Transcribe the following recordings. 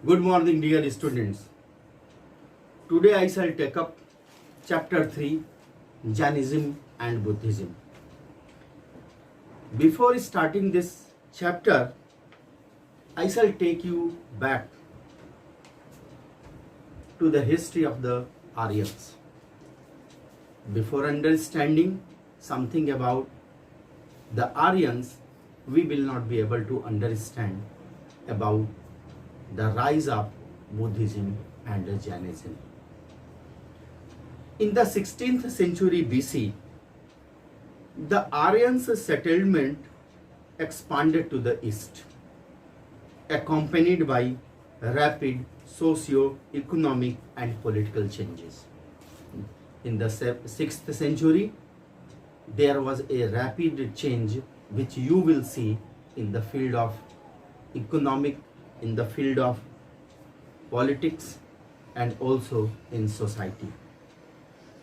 Good morning, dear students. Today I shall take up chapter 3, Jainism and Buddhism. Before starting this chapter, I shall take you back to the history of the Aryans. Before understanding something about the Aryans, we will not be able to understand about the rise of Buddhism and Jainism. In the 16th century BC, the Aryans' settlement expanded to the east, accompanied by rapid socio-economic and political changes. In the 6th century, there was a rapid change which you will see in the field of economic, in the field of politics, and also in society.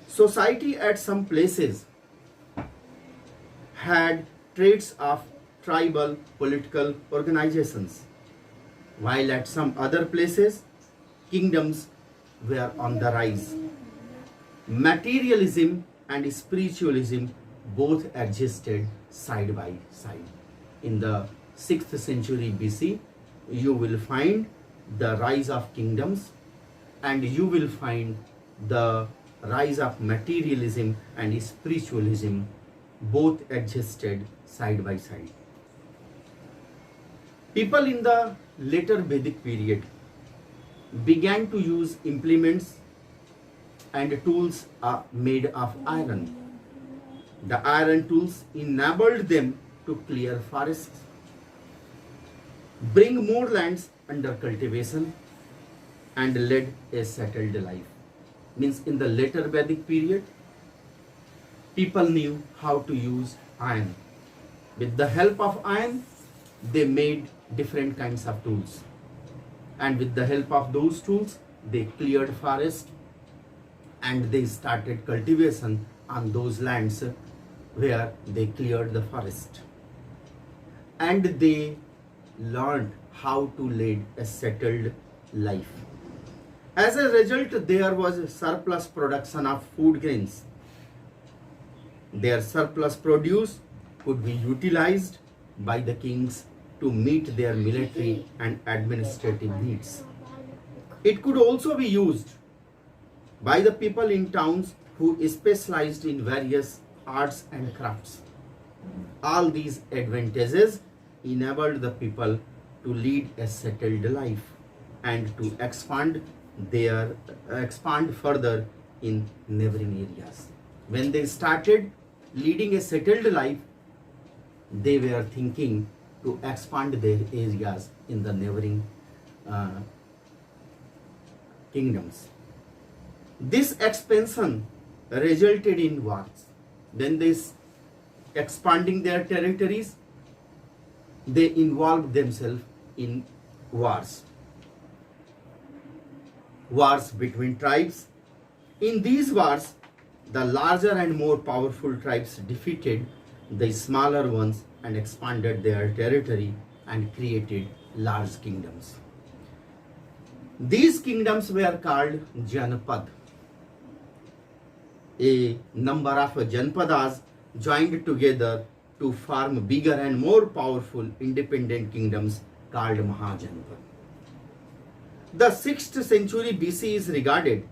Society at some places had traits of tribal political organizations, while at some other places kingdoms were on the rise. Materialism and spiritualism both existed side by side. In the 6th century BC, you will find the rise of kingdoms and you will find the rise of materialism and spiritualism both existed side by side. People in the later Vedic period began to use implements and tools made of iron. The iron tools enabled them to clear forests, bring more lands under cultivation, and led a settled life. Means in the later Vedic period, people knew how to use iron. With the help of iron, they made different kinds of tools. And with the help of those tools, they cleared forest and they started cultivation on those lands where they cleared the forest. And they learned how to lead a settled life. As a result, there was surplus production of food grains. Their surplus produce could be utilized by the kings to meet their military and administrative needs. It could also be used by the people in towns who specialized in various arts and crafts. All these advantages enabled the people to lead a settled life and to expand further in neighboring areas. When they started leading a settled life, they were thinking to expand their areas in the neighboring kingdoms. This expansion resulted in wars. Then they expanding their territories, they involved themselves in wars. Wars between tribes. In these wars, the larger and more powerful tribes defeated the smaller ones and expanded their territory and created large kingdoms. These kingdoms were called Janpad. A number of Janpadas joined together to form bigger and more powerful independent kingdoms called Mahajanpad. The 6th century BC is regarded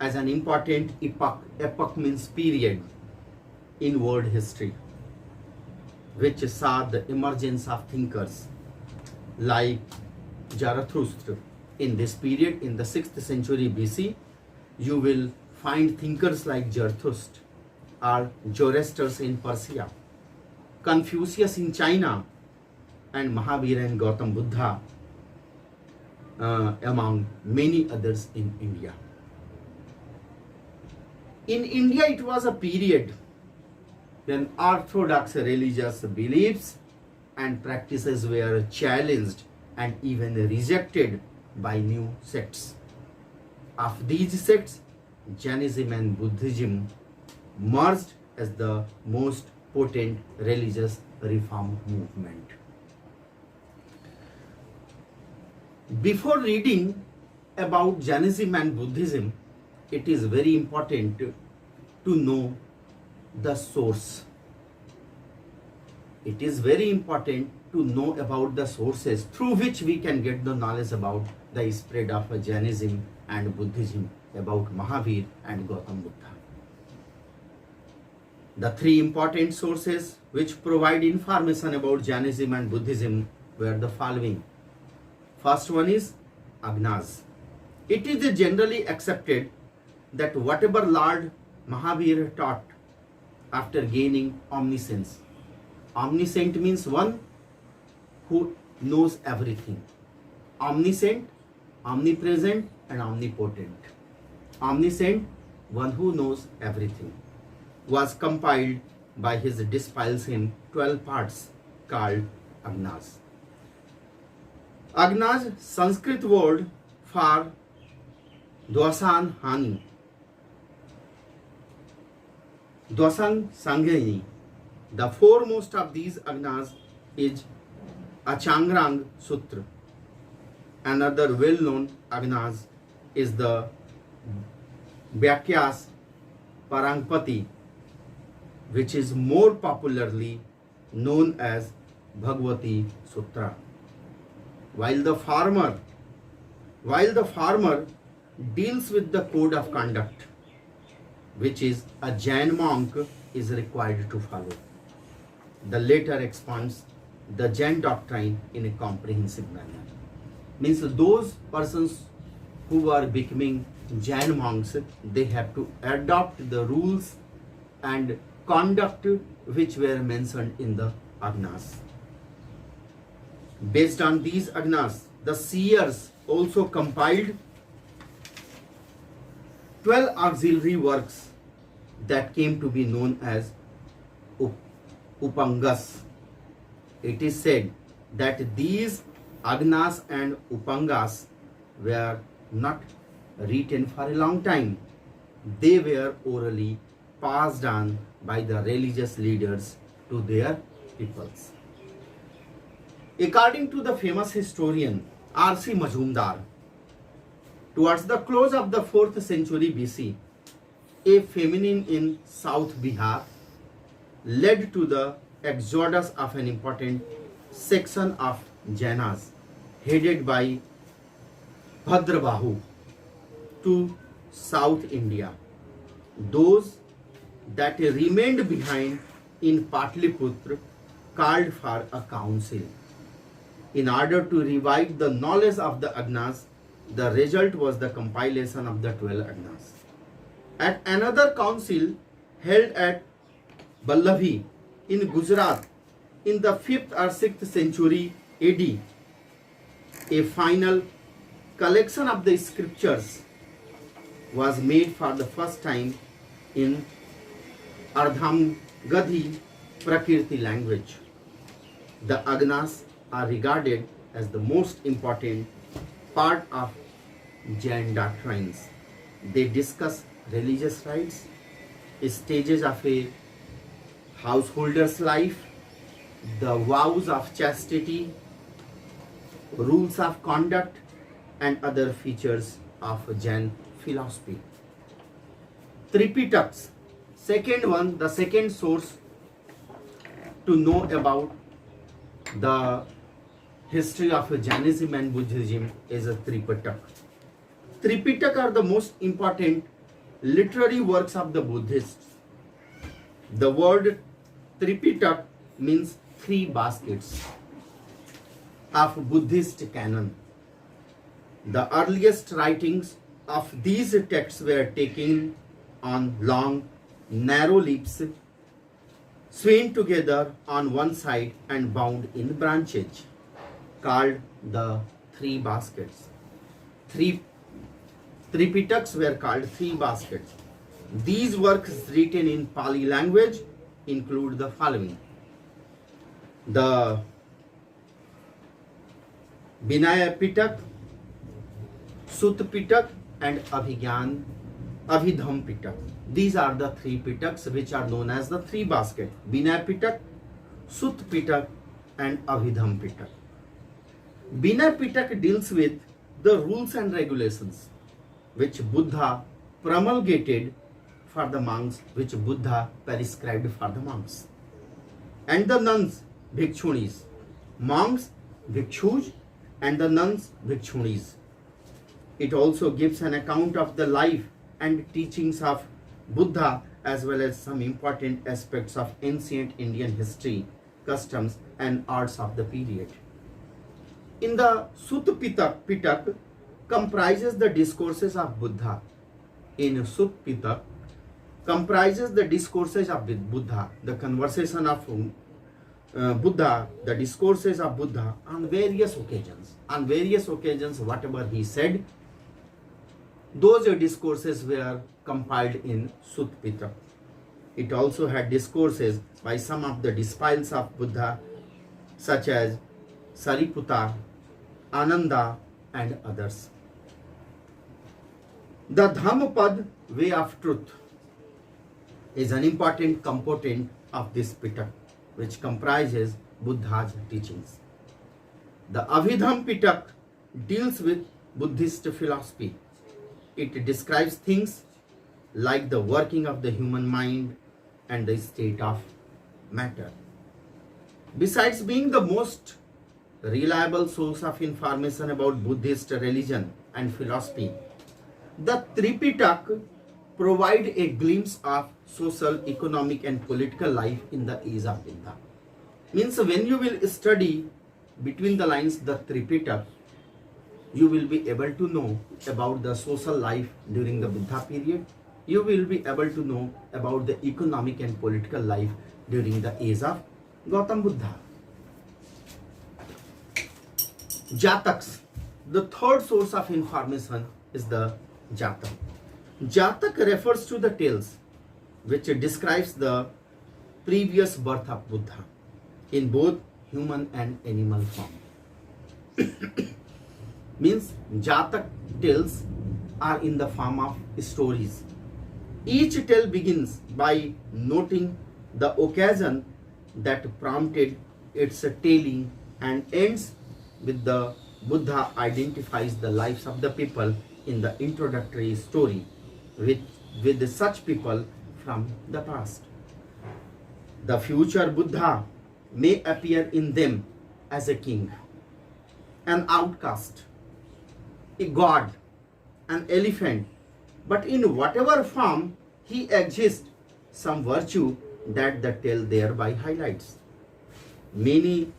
as an important epoch. Epoch means period in world history, which saw the emergence of thinkers like Zarathustra. In this period, in the 6th century BC, you will find thinkers like Zarathustra or Zoroaster in Persia, Confucius in China, and Mahavira and Gautam Buddha among many others in India. In India, it was a period when orthodox religious beliefs and practices were challenged and even rejected by new sects. Of these sects, Jainism and Buddhism merged as the most potent religious reform movement. Before reading about Jainism and Buddhism, it is very important to know the source. It is very important to know about the sources through which we can get the knowledge about the spread of Jainism and Buddhism, about Mahavir and Gautam Buddha. The three important sources which provide information about Jainism and Buddhism were the following. First one is Agnas. It is generally accepted that whatever Lord Mahavir taught after gaining omniscience. Omniscient means one who knows everything. Omniscient, omnipresent and omnipotent. Omniscient, one who knows everything, was compiled by his disciples in 12 parts called Agnas. Agnas, Sanskrit word for Dwasan Hani, Dwasang Sanghini. The foremost of these Agnas is Achangrang Sutra. Another well-known Agnas is the Vyakyas Parangpati, which is more popularly known as Bhagavati Sutra. While the farmer deals with the code of conduct, which is a Jain monk is required to follow. The latter expands the Jain doctrine in a comprehensive manner. Means those persons who are becoming Jain monks, they have to adopt the rules and conduct which were mentioned in the Agnas. Based on these Agnas, the seers also compiled 12 auxiliary works that came to be known as Upangas. It is said that these Agnas and Upangas were not written for a long time. They were orally passed on by the religious leaders to their peoples. According to the famous historian R.C. Majumdar, towards the close of the 4th century BC, a famine in South Bihar led to the exodus of an important section of Jainas headed by Bhadrabahu to South India. Those that remained behind in Patliputra called for a council. In order to revive the knowledge of the Agnas, the result was the compilation of the 12 Agnas. At another council held at Vallabhi in Gujarat in the 5th or 6th century AD, a final collection of the scriptures was made for the first time in Ardhamgadhi Prakirti language. The Agnas are regarded as the most important part of Jain doctrines. They discuss religious rites, stages of a householder's life, the vows of chastity, rules of conduct, and other features of Jain philosophy. Tripitaks, the second source to know about the history of Jainism and Buddhism is a Tripitak. Tripitak are the most important literary works of the Buddhists. The word Tripitak means 3 baskets of Buddhist canon. The earliest writings of these texts were taken on long, narrow leaves, swayed together on one side and bound in branches, called the 3 baskets. Tripitaks were called 3 baskets. These works written in Pali language include the following: the Vinaya Pitak, Sutta Pitak, and Abhidham Pitak. These are the 3 Pitaks which are known as the 3 baskets: Vinaya Pitak, Sutta Pitak, and Abhidham Pitak. Vinay Pitaka deals with the rules and regulations which Buddha promulgated for the monks, which Buddha prescribed for the monks. And the nuns, bhikshunis. Monks, bhikshus, and the nuns, bhikshunis. It also gives an account of the life and teachings of Buddha as well as some important aspects of ancient Indian history, customs, and arts of the period. In the Sutta Pitaka comprises the discourses of Buddha. In Sutta Pitaka comprises the discourses of Buddha, the conversation of Buddha, the discourses of Buddha on various occasions. On various occasions, whatever he said, those discourses were compiled in Sutta Pitaka. It also had discourses by some of the disciples of Buddha, such as Sariputta, Ananda, and others. The Dhammapad, way of truth, is an important component of this Pitaka, which comprises Buddha's teachings. The Abhidhamma Pitaka deals with Buddhist philosophy. It describes things like the working of the human mind and the state of matter. Besides being the most reliable source of information about Buddhist religion and philosophy, the Tripitaka provide a glimpse of social, economic, and political life in the age of Buddha. Means when you will study between the lines the Tripitaka, you will be able to know about the social life during the Buddha period. You will be able to know about the economic and political life during the age of Gautam Buddha. Jataks. The third source of information is the Jatak. Jatak refers to the tales which describes the previous birth of Buddha in both human and animal form. Means Jatak tales are in the form of stories. Each tale begins by noting the occasion that prompted its telling and ends with the Buddha identifies the lives of the people in the introductory story with such people from the past. The future Buddha may appear in them as a king, an outcast, a god, an elephant, but in whatever form he exists, some virtue that the tale thereby highlights. Many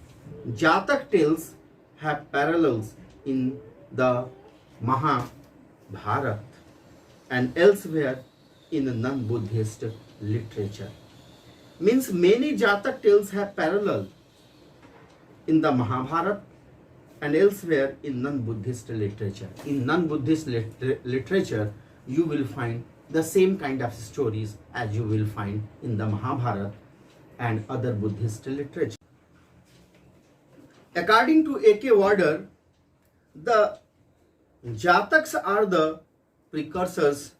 Jatak tales have parallels in the Mahabharata and elsewhere in non-Buddhist literature. Means many Jatak tales have parallel in the Mahabharata and elsewhere in non-Buddhist literature. In non-Buddhist literature, you will find the same kind of stories as you will find in the Mahabharata and other Buddhist literature. According to A.K. Warder, the Jataks are the precursors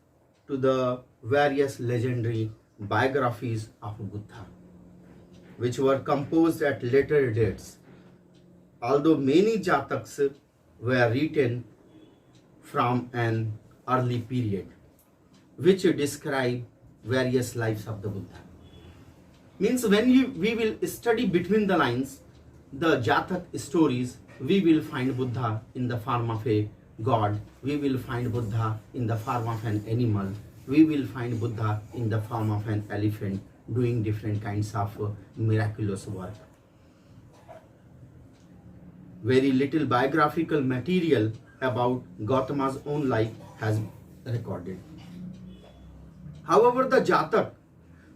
to the various legendary biographies of Buddha, which were composed at later dates. Although many Jataks were written from an early period, which describe various lives of the Buddha. Means when we will study between the lines, the Jatak stories, we will find Buddha in the form of a god, we will find Buddha in the form of an animal, we will find Buddha in the form of an elephant doing different kinds of miraculous work. Very little biographical material about Gautama's own life has recorded. However, the Jatak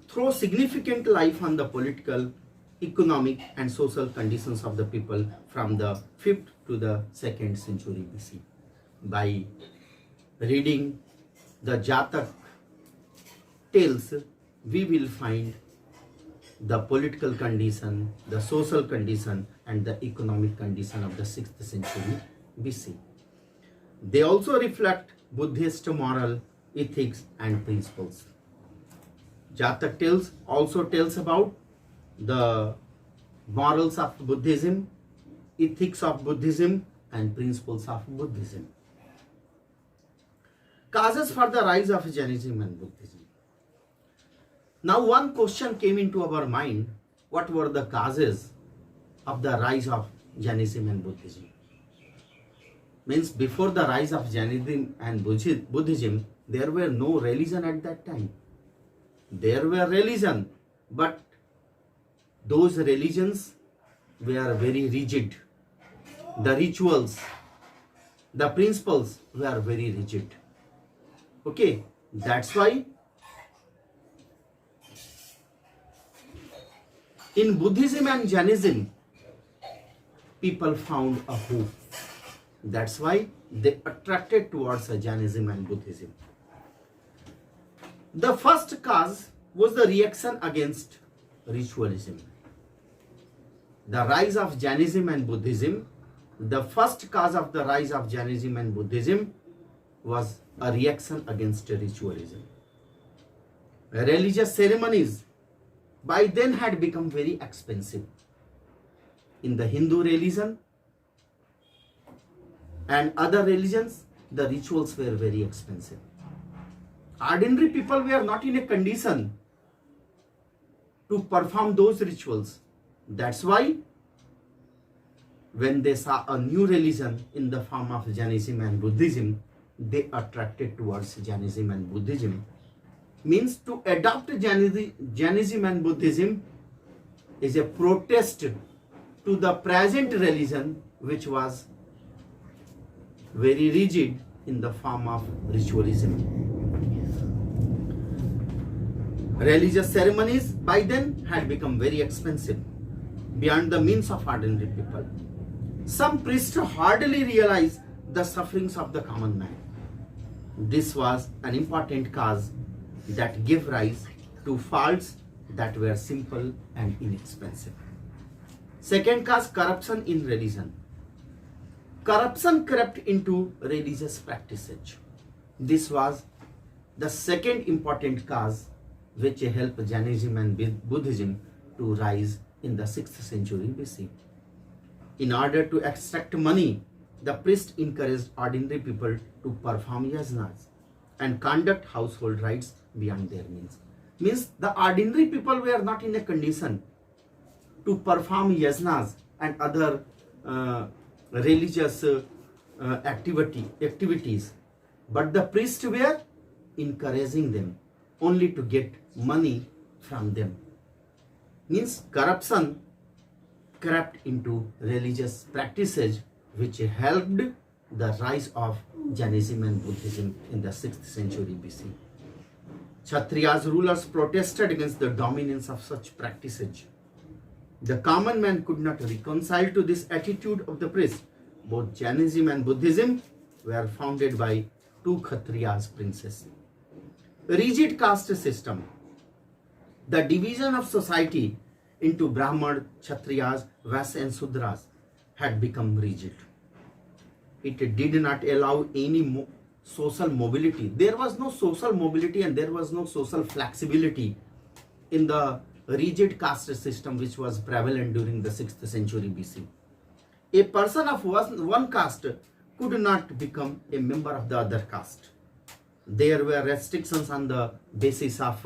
throw significant light on the political, economic and social conditions of the people from the 5th to the 2nd century BC. By reading the Jatak tales, we will find the political condition, the social condition and the economic condition of the 6th century BC. They also reflect Buddhist moral, ethics and principles. Jatak tales also tells about the morals of Buddhism, ethics of Buddhism and principles of Buddhism. Causes for the rise of Jainism and Buddhism. Now one question came into our mind, what were the causes of the rise of Jainism and Buddhism? Means before the rise of Jainism and Buddhism, there were no religion at that time. There were religion, but those religions were very rigid. The rituals, the principles were very rigid. Okay, that's why in Buddhism and Jainism, people found a hope. That's why they attracted towards Jainism and Buddhism. The first cause was the reaction against ritualism. The rise of Jainism and Buddhism, the first cause of the rise of Jainism and Buddhism was a reaction against ritualism. Religious ceremonies by then had become very expensive. In the Hindu religion and other religions, the rituals were very expensive. Ordinary people were not in a condition to perform those rituals. That's why when they saw a new religion in the form of Jainism and Buddhism, they attracted towards Jainism and Buddhism. Means to adopt Jainism and Buddhism is a protest to the present religion, which was very rigid in the form of ritualism. Religious ceremonies by then had become very expensive, beyond the means of ordinary people. Some priests hardly realized the sufferings of the common man. This was an important cause that gave rise to faults that were simple and inexpensive. Second cause, corruption in religion. Corruption crept into religious practices. This was the second important cause which helped Jainism and Buddhism to rise in the 6th century BC. In order to extract money, the priest encouraged ordinary people to perform yajnas and conduct household rites beyond their means. Means the ordinary people were not in a condition to perform yajnas and other religious activities, but the priests were encouraging them only to get money from them. Means corruption crept into religious practices, which helped the rise of Jainism and Buddhism in the 6th century BC. Kshatriyas rulers protested against the dominance of such practices. The common man could not reconcile to this attitude of the priest. Both Jainism and Buddhism were founded by two Kshatriyas princes. Rigid caste system. The division of society into Brahman, Kshatriyas, Vaisya and Sudras had become rigid. It did not allow any social mobility. There was no social mobility and there was no social flexibility in the rigid caste system which was prevalent during the 6th century BC. A person of one caste could not become a member of the other caste. There were restrictions on the basis of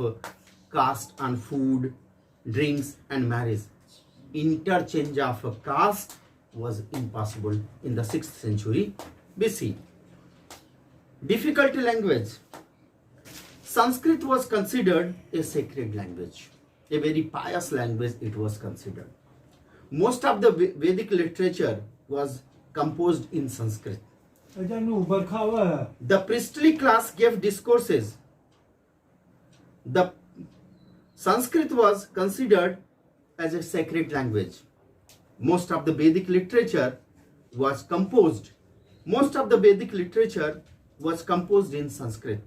caste on food, drinks and marriage. Interchange of caste was impossible in the 6th century BC. Difficult language. Sanskrit was considered a sacred language. A very pious language it was considered. Most of the Vedic literature was composed in Sanskrit. The priestly class gave discourses. The Sanskrit was considered as a sacred language. Most of the Vedic literature was composed. In Sanskrit.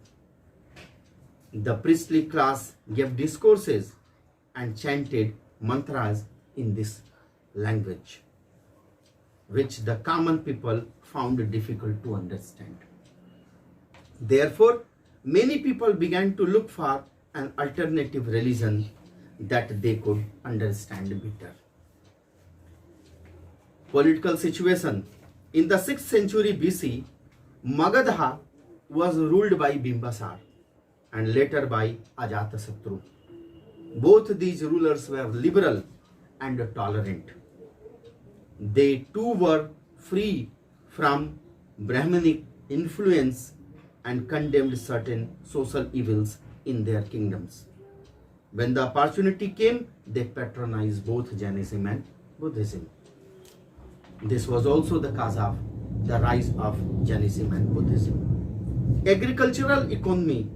The priestly class gave discourses and chanted mantras in this language, which the common people found difficult to understand. Therefore, many people began to look for an alternative religion that they could understand better. Political situation. In the 6th century BC, Magadha was ruled by Bimbasar and later by Ajatasattu. Both these rulers were liberal and tolerant. They too were free from Brahmanic influence and condemned certain social evils in their kingdoms. When the opportunity came, they patronized both Jainism and Buddhism. This was also the cause of the rise of Jainism and Buddhism. Agricultural economy.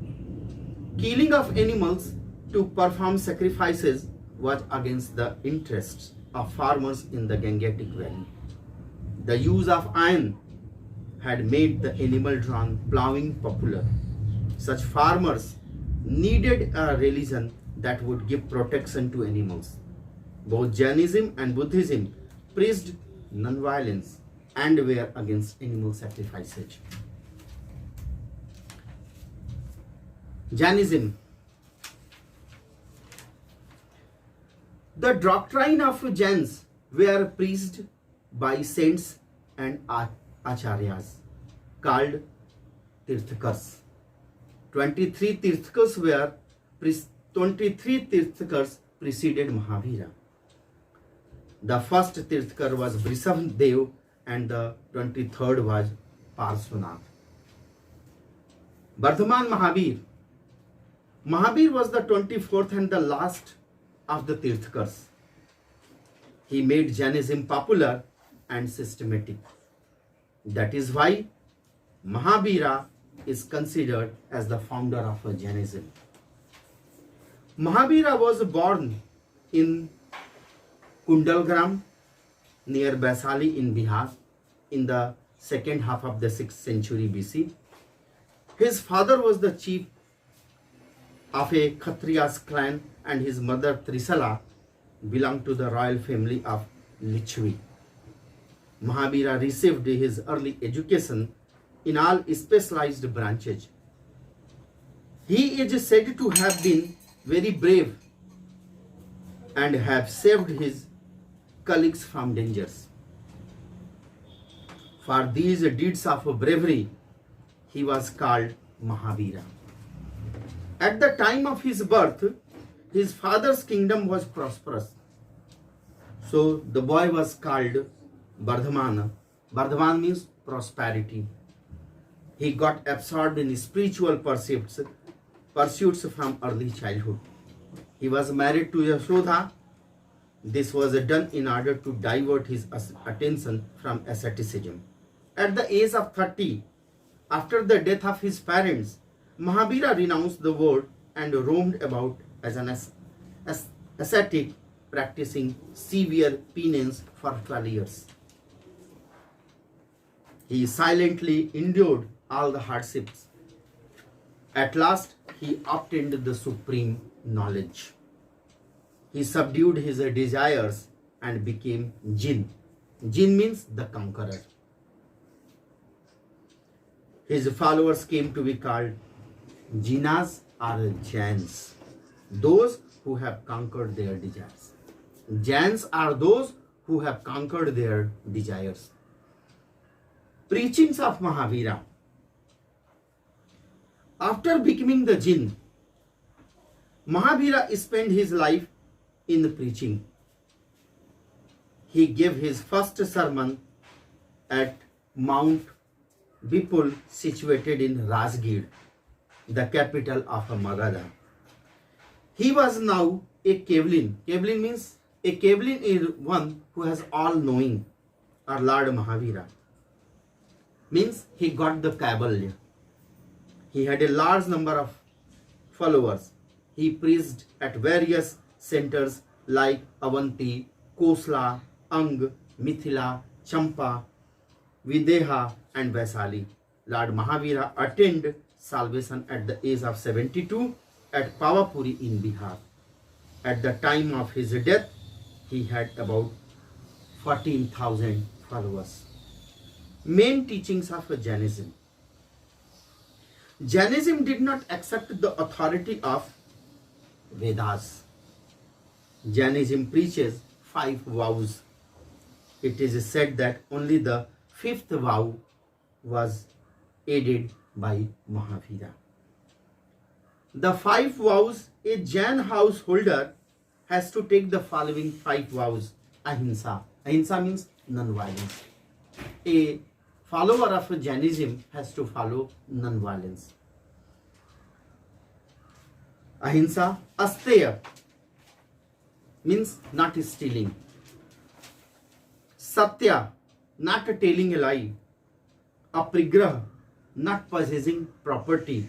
Killing of animals to perform sacrifices was against the interests of farmers in the Gangetic Valley. The use of iron had made the animal-drawn plowing popular. Such farmers needed a religion that would give protection to animals. Both Jainism and Buddhism preached non-violence and were against animal sacrifices. Jainism. The doctrine of Jains were preached by saints and acharyas called Tirthakars. 23 Tirthakars preceded Mahavira. The first Tirthakar was Brishabh Dev and the 23rd was Parshvanath. Bardhaman Mahavir. Mahavir was the 24th and the last of the Tirthakars. He made Jainism popular and systematic. That is why Mahavira is considered as the founder of Jainism. Mahavira was born in Kundalgram near Vaisali in Bihar in the second half of the 6th century BC. His father was the chief of a Kshatriya's clan and his mother Trisala belonged to the royal family of Lichvi. Mahavira received his early education in all specialized branches. He is said to have been very brave and have saved his colleagues from dangers. For these deeds of bravery, he was called Mahavira. At the time of his birth, his father's kingdom was prosperous. So the boy was called Bardhamana. Bardhaman means prosperity. He got absorbed in spiritual pursuits from early childhood. He was married to Yashodha. This was done in order to divert his attention from asceticism. At the age of 30, after the death of his parents, Mahavira renounced the world and roamed about as an ascetic, practicing severe penance for 12 years. He silently endured all the hardships. At last, he obtained the supreme knowledge. He subdued his desires and became Jin. Jin means the conqueror. His followers came to be called Jinas or Jains, those who have conquered their desires. Jains are those who have conquered their desires. Preachings of Mahavira. After becoming the Jin, Mahavira spent his life in preaching. He gave his first sermon at Mount Bipul, situated in Rajgir, the capital of Magadha. He was now a Kevalin. Kevalin means a Kevalin is one who has all knowing, or Lord Mahavira. Means he got the Kaivalya. He had a large number of followers. He preached at various centers like Avanti, Kosla, Ang, Mithila, Champa, Videha and Vaisali. Lord Mahavira attained salvation at the age of 72 at Pavapuri in Bihar. At the time of his death, he had about 14,000 followers. Main teachings of Jainism. Jainism did not accept the authority of Vedas. Jainism preaches 5 vows. it is said that only the fifth vow was aided by Mahavira. The 5 vows, a Jain householder has to take the following 5 vows. Ahimsa. Ahimsa means non-violence. A follower of Jainism has to follow non-violence. Ahimsa. Asteya means not stealing. Satya, not telling a lie. Aprigraha, not possessing property.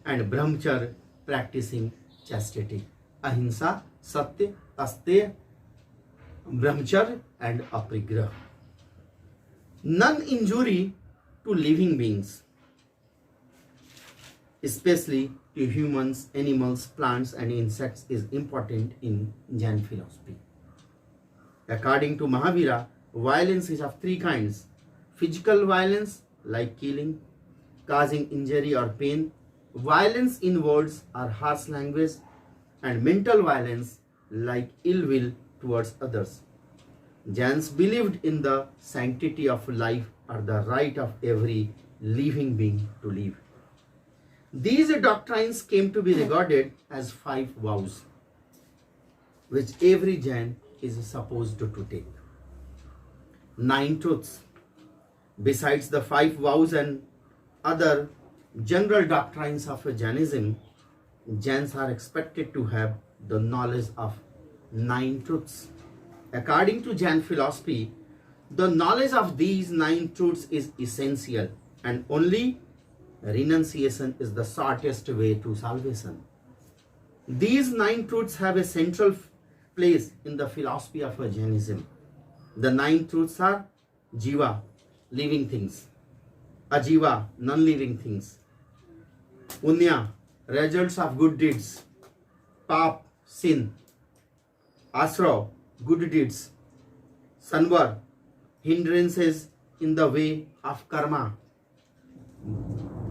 And Brahmacharya, practicing chastity. Ahimsa, Satya, Asteya, Brahmacharya and Aprigraha. Non-injury to living beings, especially to humans, animals, plants and insects, is important in Jain philosophy. According to Mahavira, violence is of 3 kinds. Physical violence like killing, causing injury or pain, violence in words or harsh language, and mental violence like ill will towards others. Jains believed in the sanctity of life or the right of every living being to live. These doctrines came to be regarded as 5 vows, which every Jain is supposed to take. 9 truths. Besides the 5 vows and other general doctrines of Jainism, Jains are expected to have the knowledge of 9 truths. According to Jain philosophy, the knowledge of these 9 truths is essential, and only renunciation is the shortest way to salvation. These 9 truths have a central place in the philosophy of Jainism. The 9 truths are Jiva, living things; Ajiva, non-living things; Punya, results of good deeds; Pap, sin; Asra, good deeds; Sanvar, hindrances in the way of karma;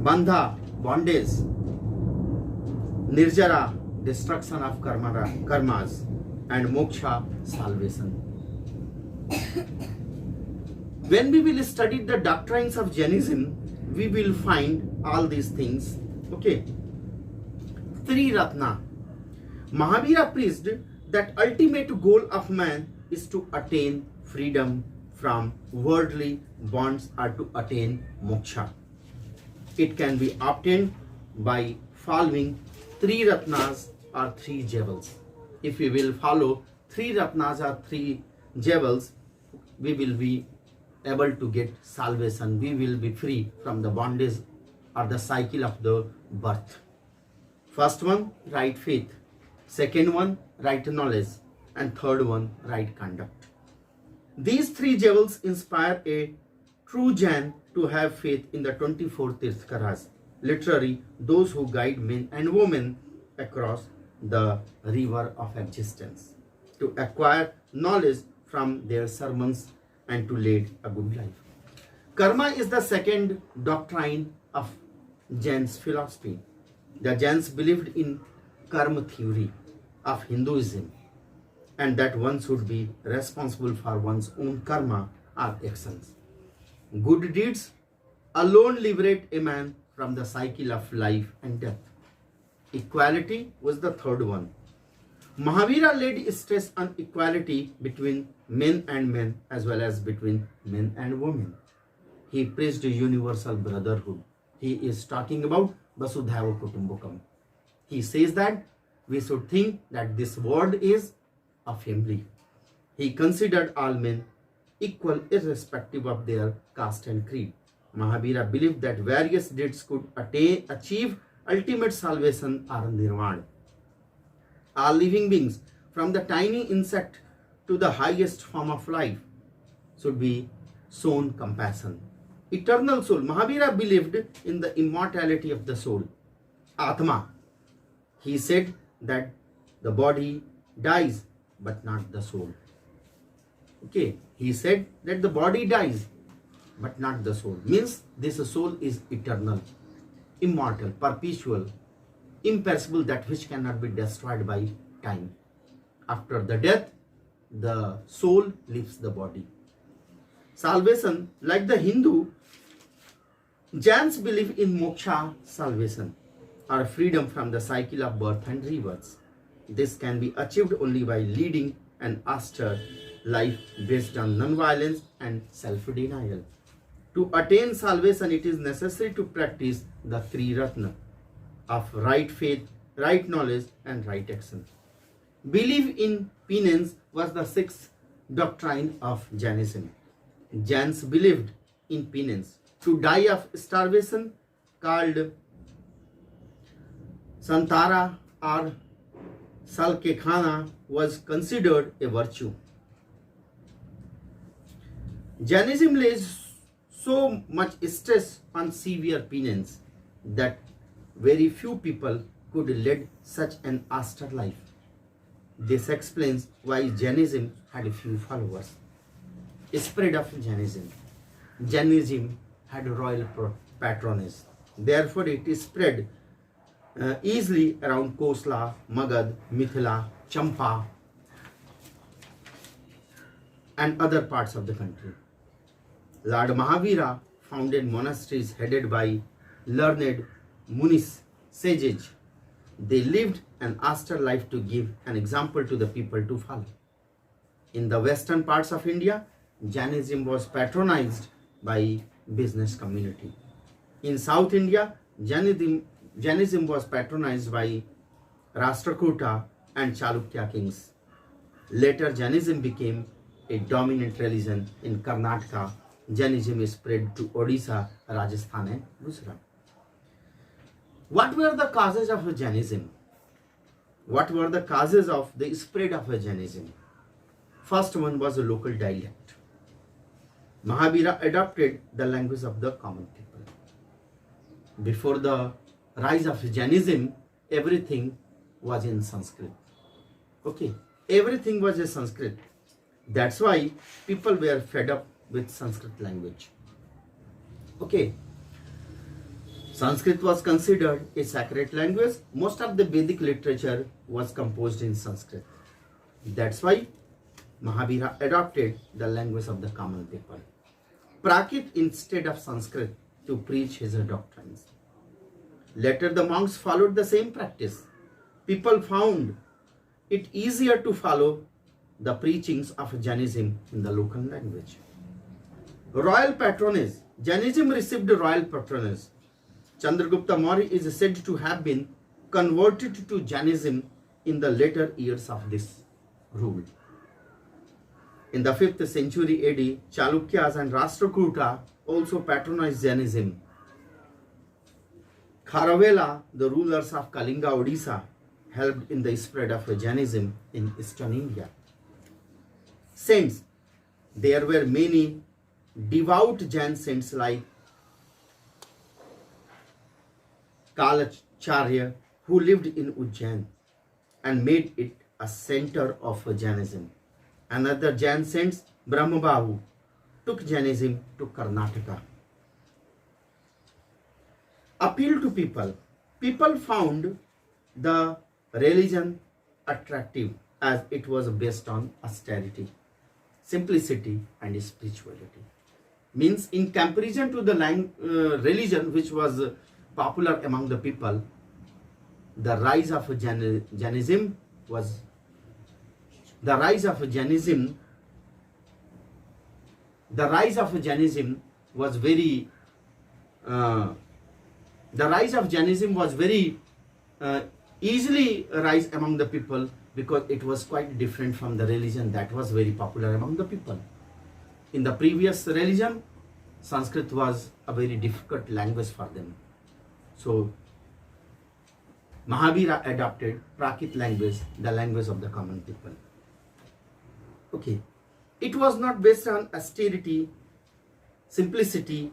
Bandha, bondage; Nirjara, destruction of karmas; and Moksha, salvation. When we will study the doctrines of Jainism, we will find all these things. Okay. Triratna. Mahavira preached that ultimate goal of man is to attain freedom from worldly bonds or to attain moksha. It can be obtained by following 3 ratnas or 3 jewels. If we will follow 3 ratnas or 3 jewels, we will be able to get salvation. We will be free from the bondage or the cycle of the birth. First one, right faith. Second one, right knowledge. And third one, right conduct. These 3 jewels inspire a true Jain to have faith in the 24 Tirthakaras, literally those who guide men and women across the river of existence, to acquire knowledge from their sermons and to lead a good life. Karma is the second doctrine of Jain's philosophy. The Jains believed in karma theory of Hinduism, and that one should be responsible for one's own karma or actions. Good deeds alone liberate a man from the cycle of life and death. Equality was the third one. Mahavira laid stress on equality between men and men as well as between men and women. He preached universal brotherhood. He is talking about Vasudhaiva Kutumbakam. He says that we should think that this world is a family. He considered all men equal irrespective of their caste and creed. Mahavira believed that various deeds could achieve ultimate salvation or nirvana. All living beings, from the tiny insect to the highest form of life, should be shown compassion. Eternal soul. Mahavira believed in the immortality of the soul, Atma. He said that the body dies, but not the soul. Okay, he said that the body dies, but not the soul. Means this soul is eternal, immortal, perpetual, imperishable, that which cannot be destroyed by time. After the death, the soul leaves the body. salvation, like the Hindu, Jains believe in moksha, salvation, or freedom from the cycle of birth and rebirth. This can be achieved only by leading an austere life based on non-violence and self-denial. To attain salvation, it is necessary to practice the three ratna of right faith, right knowledge, and right action. Belief in penance was the sixth doctrine of Jainism. Jains believed in penance. To die of starvation, called Santara or Salkekhana, was considered a virtue. Jainism lays so much stress on severe penance that very few people could lead such an austere life. This explains why Jainism had few followers. Spread of Jainism. Jainism had royal patronage. Therefore, it is spread easily around Kosla, Magad, Mithila, Champa, and other parts of the country. Lord Mahavira founded monasteries headed by learned munis, sages. They lived an austere life to give an example to the people to follow. In the western parts of India, Jainism was patronized by business community. In South India, Jainism was patronized by Rashtrakuta and Chalukya kings. Later, Jainism became a dominant religion in Karnataka. Jainism spread to Odisha, Rajasthan, and Gujarat. What were the causes of Jainism? What were the causes of the spread of Jainism? First one was a local dialect. Mahavira adopted the language of the common people. Before the rise of Jainism, everything was in Sanskrit. Okay, everything was in Sanskrit. That's why people were fed up with Sanskrit language. Okay, Sanskrit was considered a sacred language. Most of the Vedic literature was composed in Sanskrit. That's why Mahavira adopted the language of the common people. Prakrit instead of Sanskrit to preach his doctrines. Later, the monks followed the same practice. People found it easier to follow the preachings of Jainism in the local language. Royal patronage. Jainism received royal patronage. Chandragupta Maurya is said to have been converted to Jainism in the later years of this rule. In the 5th century AD, Chalukyas and Rashtrakuta also patronized Jainism. Kharavela, the rulers of Kalinga, Odisha, helped in the spread of Jainism in eastern India. Saints. There were many devout Jain saints like Kalacharya who lived in Ujjain and made it a center of Jainism. Another Jain saint, Brahmabahu, took Jainism to Karnataka. Appeal to people. People found the religion attractive as it was based on austerity, simplicity, and spirituality. Means in comparison to the religion which was popular among the people, the rise of Jainism was very easily rise among the people because it was quite different from the religion that was very popular among the people. In the previous religion, Sanskrit was a very difficult language for them. So Mahavira adopted Prakrit language, the language of the common people. Okay, it was not based on austerity, simplicity,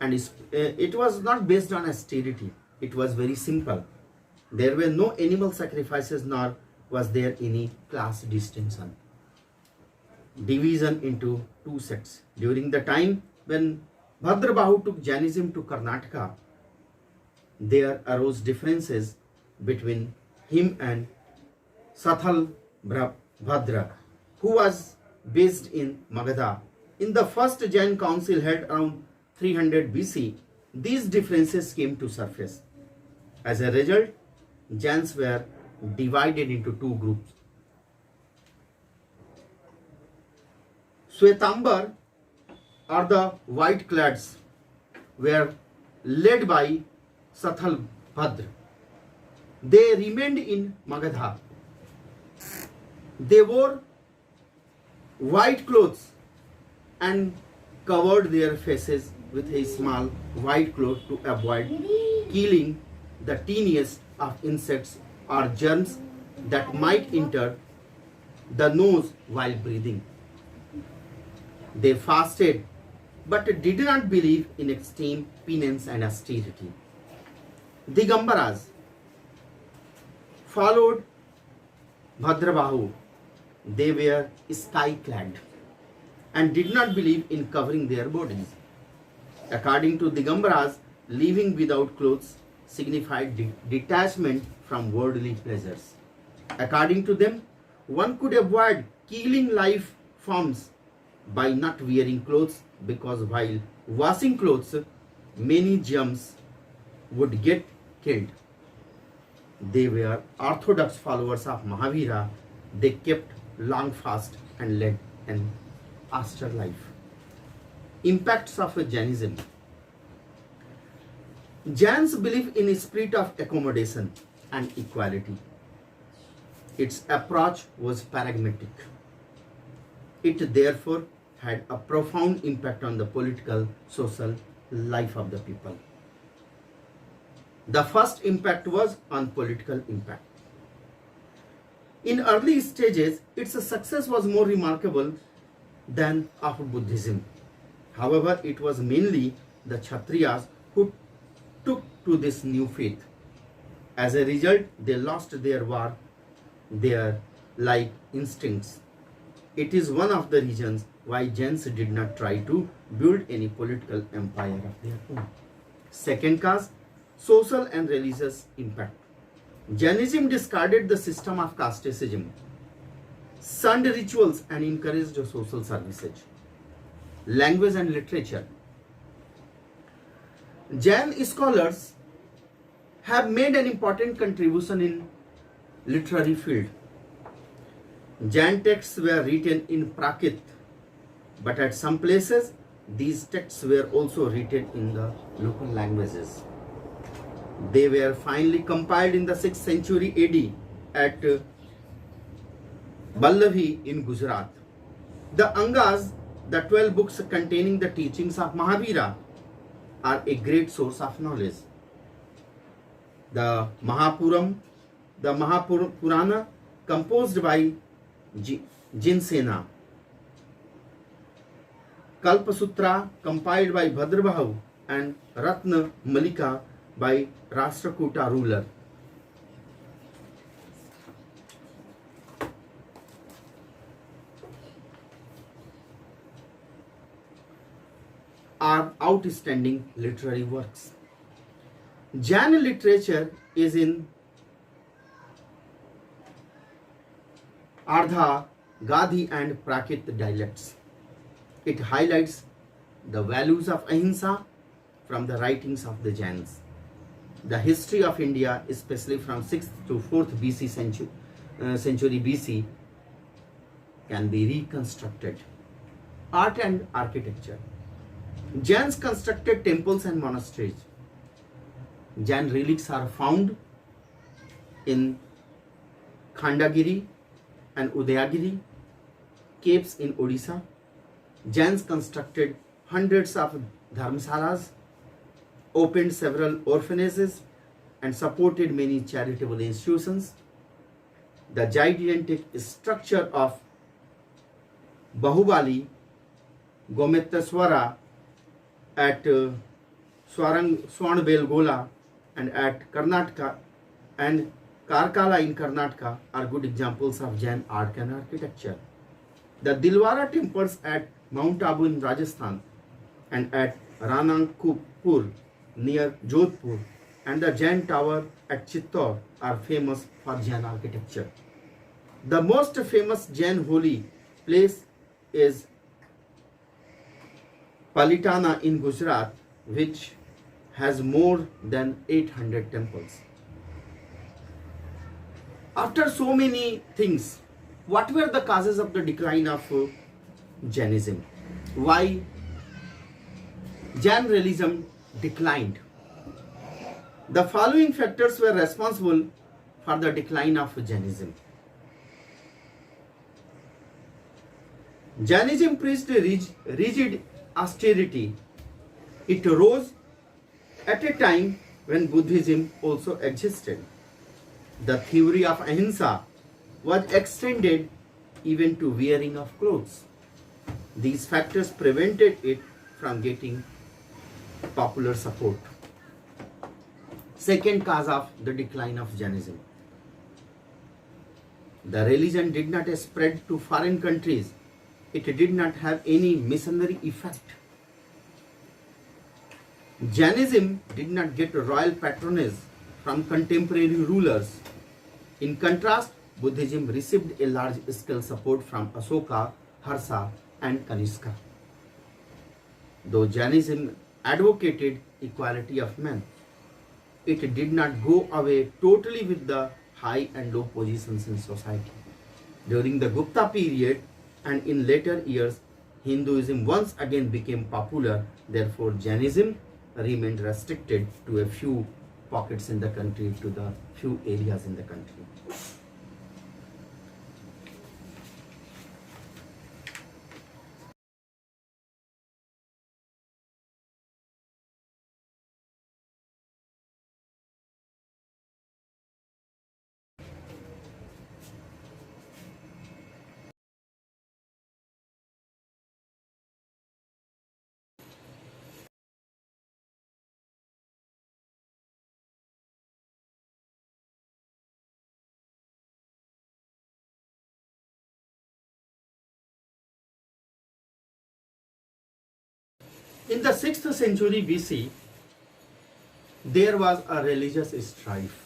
and it was not based on austerity. It was very simple. There were no animal sacrifices, nor was there any class distinction. Division into two sects. During the time when Bhadrabahu took Jainism to Karnataka, there arose differences between him and Sathal Bhadra, who was based in Magadha In the first Jain council held around 300 BC, these differences came to surface. As a result, Jains were divided into two groups. Shwetambar, or the white clads, were led by Sathal Bhadra. They remained in Magadha. They wore white clothes and covered their faces with a small white cloth to avoid killing the tiniest of insects or germs that might enter the nose while breathing. They fasted but did not believe in extreme penance and austerity. Digambaras followed Bhadrabahu. They were sky-clad and did not believe in covering their bodies. According to Digambaras, living without clothes signified detachment from worldly pleasures. According to them, one could avoid killing life forms by not wearing clothes, because while washing clothes, many germs would get killed. They were orthodox followers of Mahavira. They kept long fast and led an austere life. Impacts of Jainism. Jains believe in a spirit of accommodation and equality. Its approach was pragmatic. It therefore had a profound impact on the political, social life of the people. The first impact was on political impact. In early stages, its success was more remarkable than of Buddhism. However, it was mainly the Kshatriyas who took to this new faith. As a result, they lost their like instincts. It is one of the reasons why Jains did not try to build any political empire of their own. Second cause, social and religious impact. Jainism discarded the system of casteism, shunned rituals and encouraged social services. Language and literature. Jain scholars have made an important contribution in literary field. Jain texts were written in Prakrit, but at some places these texts were also written in the local languages. They were finally compiled in the 6th century AD at Ballavi in Gujarat. The Angas, the 12 books containing the teachings of Mahavira, are a great source of knowledge. The Mahapurana, composed by Jinsena, Kalpasutra, compiled by Bhadrabahu, and Ratna Malika by Rashtrakuta ruler. Are outstanding literary works. Jain literature is in Ardha, Gadhi and Prakrit dialects. It highlights the values of ahimsa from the writings of the Jains. The history of India, especially from 6th to 4th BC century BC, can be reconstructed. Art and architecture. Jains constructed temples and monasteries. Jain relics are found in Khandagiri and Udayagiri caves in Odisha. Jains constructed hundreds of dharmsalas, opened several orphanages, and supported many charitable institutions. The gigantic structure of Bahubali, Gometaswara at Swanbelgola and at Karnataka and Karkala in Karnataka are good examples of Jain art and architecture. The Dilwara temples at Mount Abu in Rajasthan and at Ranangpur near Jodhpur and the Jain tower at Chittor are famous for Jain architecture. The most famous Jain holy place is Palitana in Gujarat, which has more than 800 temples. After so many things, what were the causes of the decline of Jainism? Why Jain realism declined? The following factors were responsible for the decline of Jainism. Jainism preached rigid austerity. It rose at a time when Buddhism also existed. The theory of ahimsa was extended even to wearing of clothes. These factors prevented it from getting popular support. Second cause of the decline of Jainism. The religion did not spread to foreign countries. It did not have any missionary effect. Jainism did not get royal patronage from contemporary rulers. In contrast, Buddhism received a large-scale support from Asoka, Harsha, and Kanishka. Though Jainism advocated equality of men, it did not go away totally with the high and low positions in society. During the Gupta period and in later years, Hinduism once again became popular. Therefore, Jainism remained restricted to a few pockets in the country, to the few areas in the country. In the 6th century BC, there was a religious strife.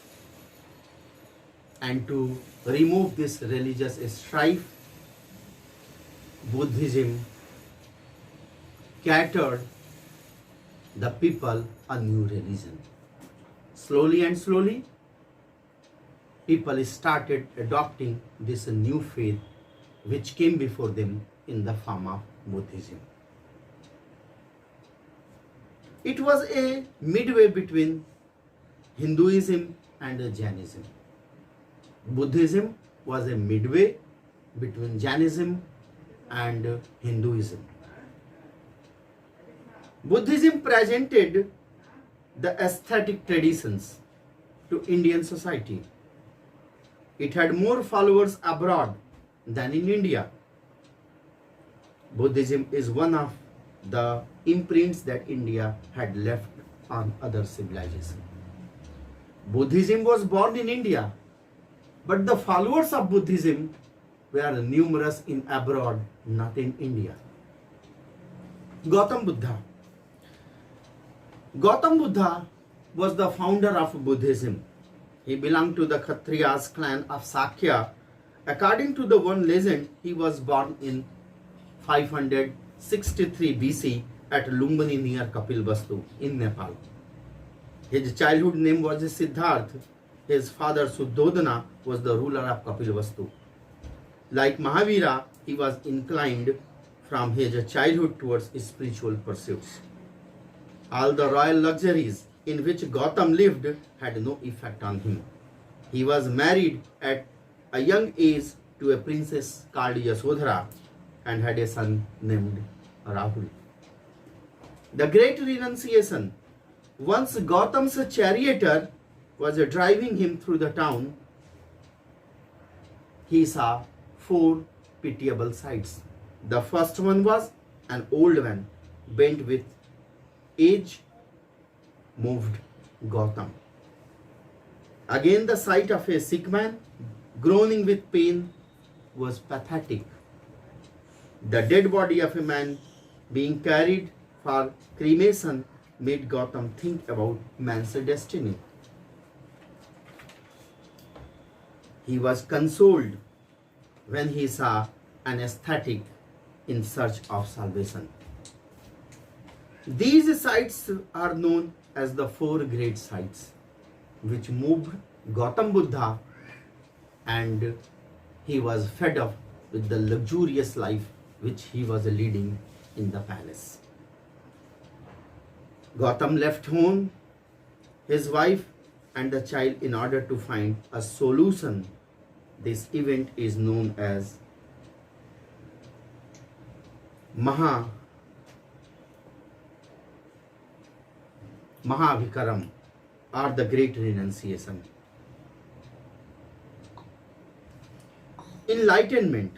And to remove this religious strife, Buddhism catered the people a new religion. Slowly and slowly, people started adopting this new faith which came before them in the form of Buddhism. It was a midway between Hinduism and Jainism. Buddhism was a midway between Jainism and Hinduism. Buddhism presented the aesthetic traditions to Indian society. It had more followers abroad than in India. Buddhism is one of the imprints that India had left on other civilizations. Buddhism was born in India, but the followers of Buddhism were numerous in abroad, not in India. Gautam Buddha. Gautam Buddha was the founder of Buddhism. He belonged to the Kshatriyas clan of Sakya. According to the one legend, he was born in 563 BC at Lumbini near Kapilvastu in Nepal. His childhood name was Siddharth. His father Suddhodana was the ruler of Kapilvastu. Like Mahavira, he was inclined from his childhood towards spiritual pursuits. All the royal luxuries in which Gautam lived had no effect on him. He was married at a young age to a princess called Yasodhara and had a son named Rahul. The Great Renunciation. Once Gautam's charioteer was driving him through the town, he saw 4 pitiable sights. The first one was an old man, bent with age, moved Gautam. Again, the sight of a sick man, groaning with pain, was pathetic. The dead body of a man being carried for cremation made Gautam think about man's destiny. He was consoled when he saw an ascetic in search of salvation. These sites are known as the four great sites which moved Gautam Buddha, and he was fed up with the luxurious life which he was leading in the palace. Gautam left home, his wife and the child in order to find a solution. This event is known as Mahavikaram, or the Great Renunciation. Enlightenment.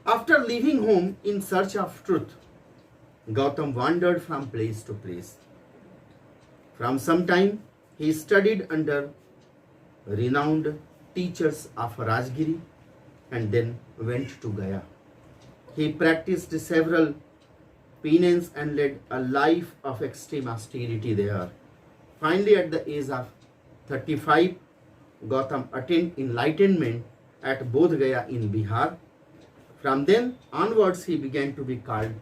After leaving home in search of truth, Gautam wandered from place to place. From some time, he studied under renowned teachers of Rajgiri and then went to Gaya. He practiced several penance and led a life of extreme austerity there. Finally, at the age of 35, Gautam attained enlightenment at Bodh Gaya in Bihar. From then onwards, he began to be called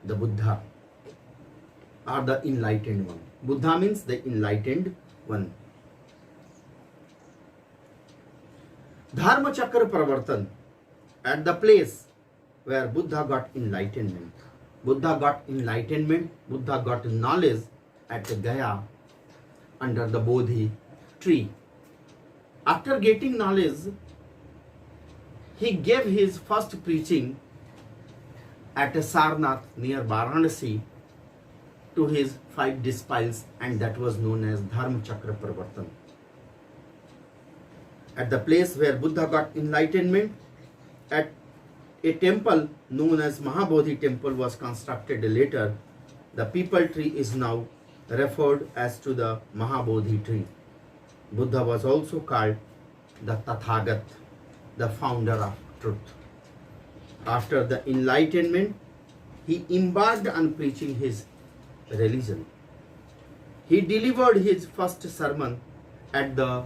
the Buddha, or the enlightened one. Buddha means the enlightened one. Dharma Chakra Pravartan, at the place where Buddha got enlightenment. Buddha got enlightenment, Buddha got knowledge at Gaya under the Bodhi tree. After getting knowledge, he gave his first preaching at Sarnath near Varanasi to his 5 disciples, and that was known as Dharma Chakra Pravartan. At the place where Buddha got enlightenment, at a temple known as Mahabodhi temple was constructed later. The peepal tree is now referred as to the Mahabodhi tree. Buddha was also called the Tathagat, the founder of truth. After the enlightenment, he embarked on preaching his religion. He delivered his first sermon at the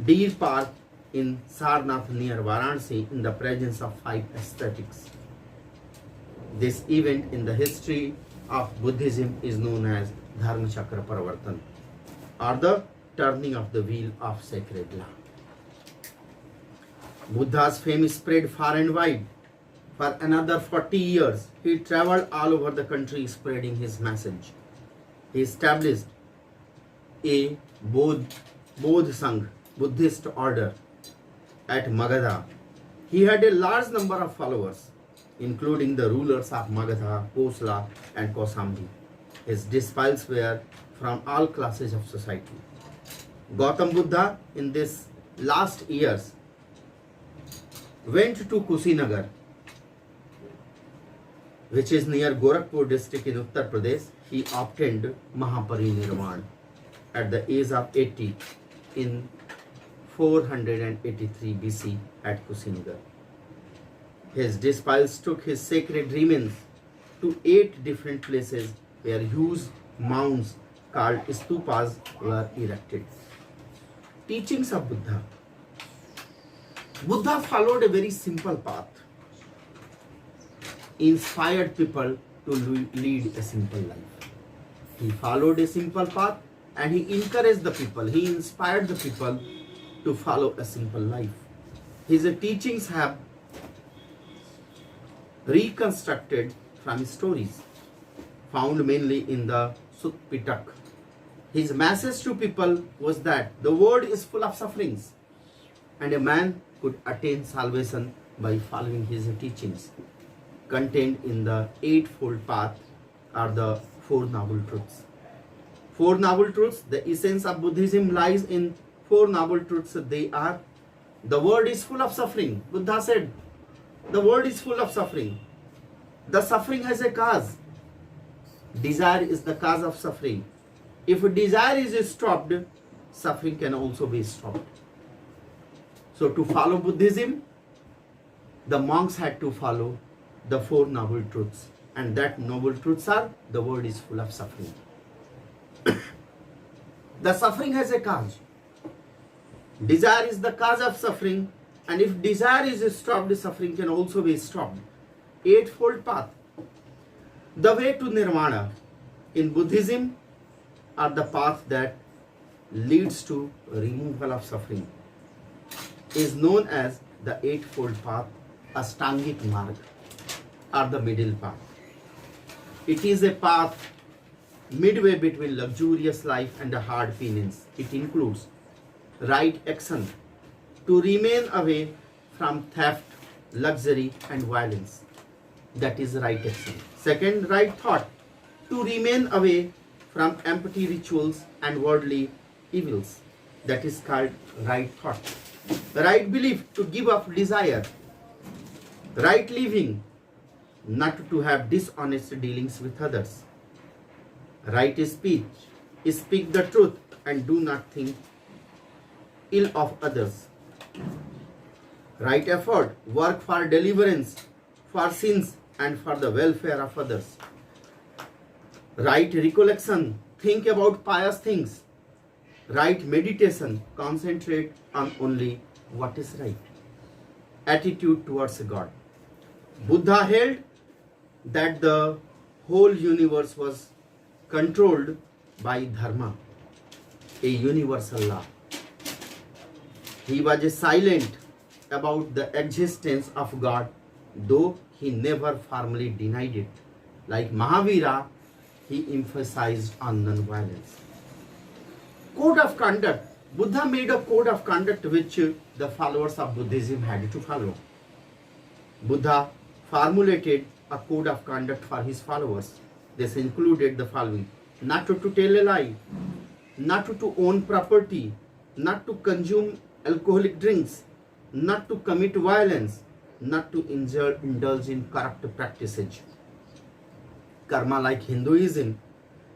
Deer Park in Sarnath near Varanasi in the presence of 5 ascetics. This event in the history of Buddhism is known as Dharma Chakra Pravartan, or the turning of the wheel of sacred law. Buddha's fame spread far and wide. For another 40 years, he traveled all over the country spreading his message. He established a Bodh Sangh, Buddhist order, at Magadha. He had a large number of followers, including the rulers of Magadha, Kosala and Kausambi. His disciples were from all classes of society. Gautam Buddha in these last years went to Kushinagar, which is near Gorakhpur district in Uttar Pradesh. He obtained Mahaparinirvan at the age of 80 in 483 BC at Kushinagar. His disciples took his sacred remains to 8 different places where huge mounds called stupas were erected. Teachings of Buddha. Buddha followed a very simple path. He inspired people to lead a simple life. He followed a simple path and he encouraged the people. He inspired the people to follow a simple life. His teachings have reconstructed from stories found mainly in the Sutta Pitaka. His message to people was that the world is full of sufferings and a man could attain salvation by following his teachings. Contained in the Eightfold Path are the Four Noble Truths. Four Noble Truths, the essence of Buddhism lies in Four Noble Truths. They are: the world is full of suffering. Buddha said, the world is full of suffering. The suffering has a cause. Desire is the cause of suffering. If desire is stopped, suffering can also be stopped. So to follow Buddhism, the monks had to follow the Four Noble Truths. And that Noble Truths are: the world is full of suffering. The suffering has a cause. Desire is the cause of suffering, and if desire is stopped, suffering can also be stopped. Eightfold Path. The way to nirvana in Buddhism are the path that leads to removal of suffering is known as the Eightfold Path, Ashtangic Marg, or the middle path. It is a path midway between luxurious life and a hard penance. It includes right action to remain away from theft, luxury and violence. That is right action. Second, right thought to remain away from empty rituals and worldly evils. That is called right thought. Right belief to give up desire. Right living not to have dishonest dealings with others. Right speech, speak the truth and do not think ill of others. Right effort, work for deliverance, for sins and for the welfare of others. Right recollection, think about pious things. Right meditation, concentrate on only what is right. Attitude towards God. Buddha held that the whole universe was controlled by dharma, a universal law. He was silent about the existence of God, though he never formally denied it. Like Mahavira, he emphasized on non-violence. Code of conduct. Buddha made a code of conduct which the followers of Buddhism had to follow. Buddha formulated a code of conduct for his followers. This included the following: not to tell a lie, not to own property, not to consume alcoholic drinks, not to commit violence, not to indulge in corrupt practices. Karma, like Hinduism,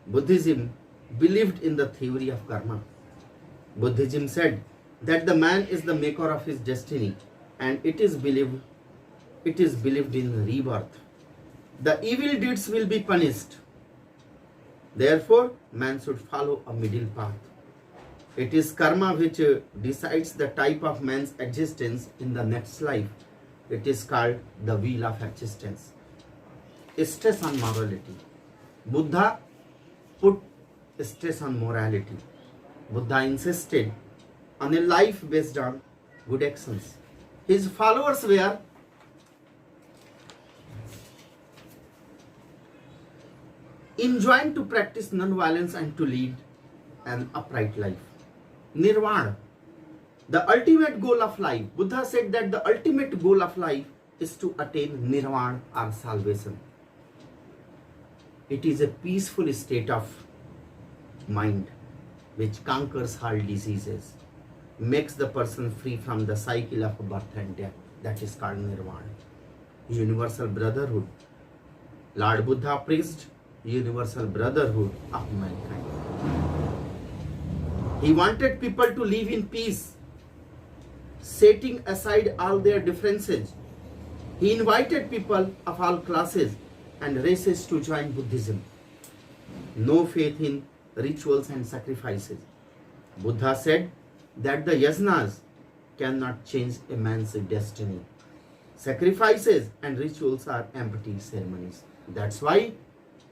Buddhism believed in the theory of karma. Buddhism said that the man is the maker of his destiny, and it is believed in rebirth. The evil deeds will be punished. Therefore, man should follow a middle path. It is karma which decides the type of man's existence in the next life. It is called the wheel of existence. Stress on morality. Buddha put stress on morality. Buddha insisted on a life based on good actions. His followers were enjoined to practice non-violence and to lead an upright life. Nirvana, the ultimate goal of life. Buddha said that the ultimate goal of life is to attain nirvana or salvation. It is a peaceful state of mind which conquers all diseases, makes the person free from the cycle of birth and death. That is called nirvana. Universal brotherhood. Lord Buddha preached universal brotherhood of mankind. He wanted people to live in peace, setting aside all their differences. He invited people of all classes and races to join Buddhism. No faith in rituals and sacrifices. Buddha said that the yajnas cannot change a man's destiny. Sacrifices and rituals are empty ceremonies. That's why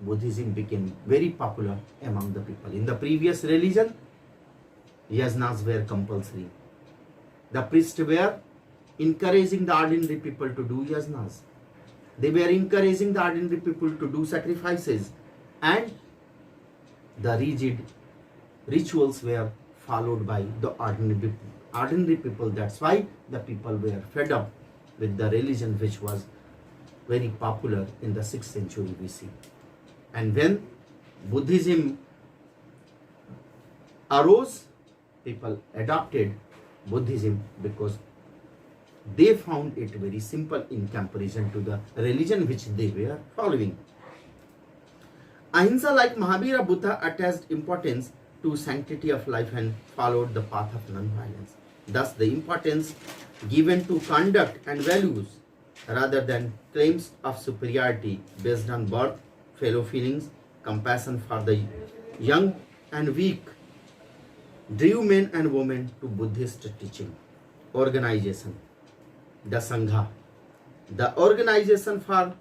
Buddhism became very popular among the people. In the previous religion, yajnas were compulsory. The priests were encouraging the ordinary people to do yajnas. They were encouraging the ordinary people to do sacrifices, and the rigid rituals were followed by the ordinary people. That's why the people were fed up with the religion which was very popular in the 6th century BC. And when Buddhism arose, people adopted Buddhism because they found it very simple in comparison to the religion which they were following. Ahimsa, like Mahavira, Buddha attached importance to sanctity of life and followed the path of non-violence. Thus, the importance given to conduct and values rather than claims of superiority based on birth, fellow feelings, compassion for the young and weak drew men and women to Buddhist teaching. Organization. The Sangha, the organization for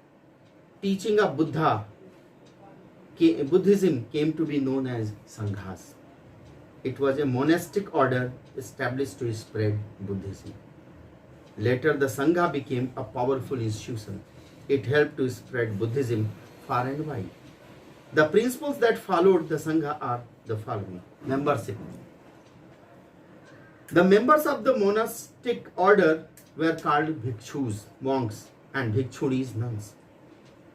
teaching of Buddha, Buddhism came to be known as Sanghas. It was a monastic order established to spread Buddhism. Later, the Sangha became a powerful institution. It helped to spread Buddhism far and wide. The principles that followed the Sangha are the following. Membership. The members of the monastic order were called bhikshus, monks, and bhikkshunis, nuns.